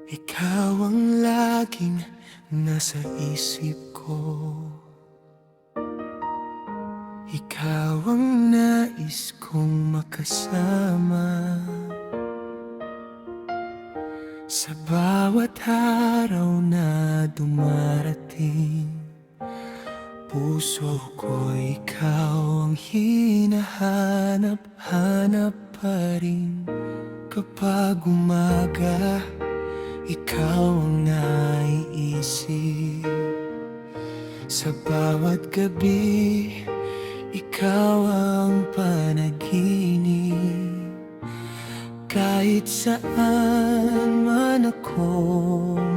Ikaw ang laging nasa isip ko. Ikaw ang nais kong makasama sa bawat araw na dumarating. Puso ko'y ikaw ang hinahanap-hanap pa rin. Kapag umaga, ikaw ang naiisip. Sa bawat gabi, ikaw ang panaginip. Kahit saan man ako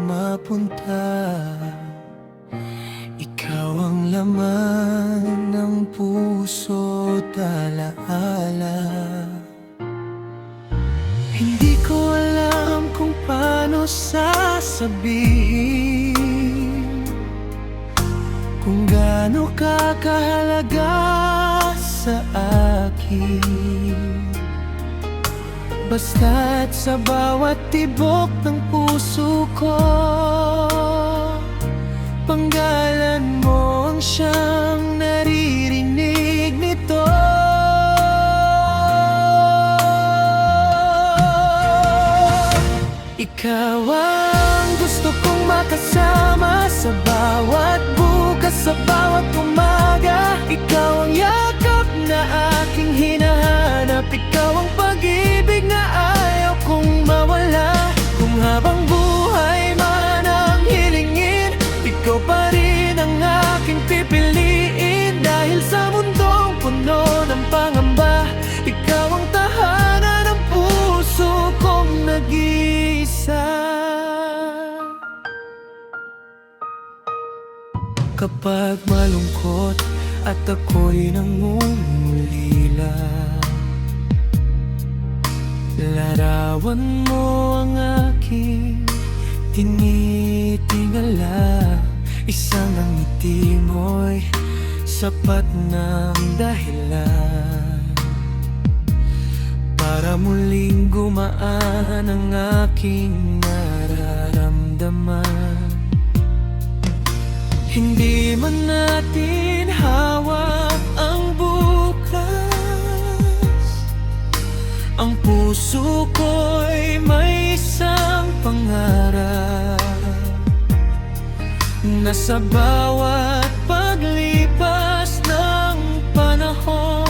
mapunta, ikaw ang laman ng puso't alaala. Hindi ko alam kung paano sasabihin kung gaano ka kahalaga sa akin. Basta't sa bawat tibok ng puso ko, panggalan mo ang siyang naririnig nito. Ikaw ang gusto kong makasama sa bawat bukas, sa bawat umaga. Ikaw ang yakap na aking hinahanap. Ikaw ang pag-ibig na ayaw kong mawala. Kung habang buhay man ang hilingin, ikaw pa rin ang aking pipiliin. Dahil sa mundong puno ng pangamba, ikaw ang tahanan ng puso kong nag-iisa. Kapag malungkot at ako'y nangungulila, larawan mo ang aking tinitingala. Isang ang ngiti mo'y sapat ng dahilan para muling gumaan ang aking nararamdaman. Hindi man natin hawak ang bukas, ang puso ko'y may isang pangarap na sa bawat paglipas ng panahon,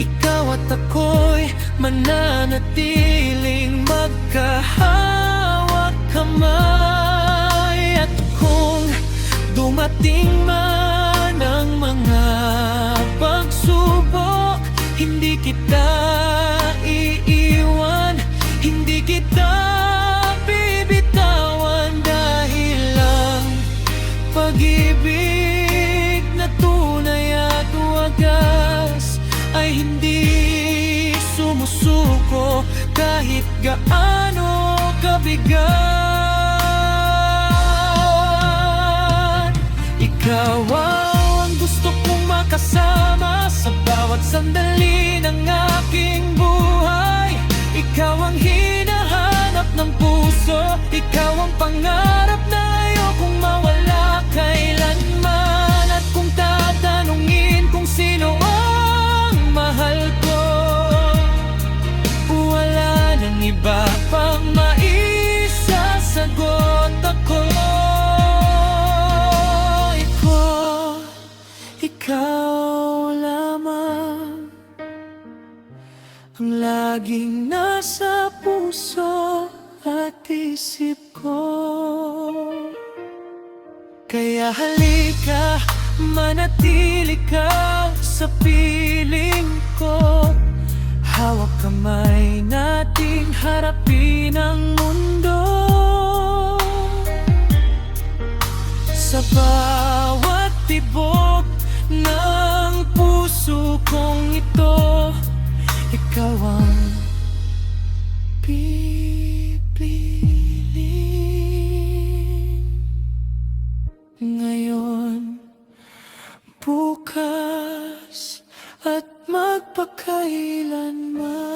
ikaw at ako'y mananatiling magkahawak kamay. At kung dumating man ang mga pagsubok, hindi kita iiwan, hindi kita bibitawan. Dahil ang pag-ibig na tunay at wagas ay hindi sumusuko kahit gaano kabigat. Ikaw ang gusto kong makasama sa bawat sandali ng aking buhay. Ikaw ang hinahanap ng puso, ikaw ang pangarap na ayokong mawala kailanman. At kung tatanungin kung sino ang mahal ko, wala nang iba pang maisasagot ako. Ikaw lamang ang laging nasa puso at isip ko. Kaya halika, manatili ka sa piling ko. Hawak kamay nating harapin ang mundo. Sa bawat tibok ng puso kong ito, ikaw ang pipiliin. Ngayon, bukas at magpakailanman.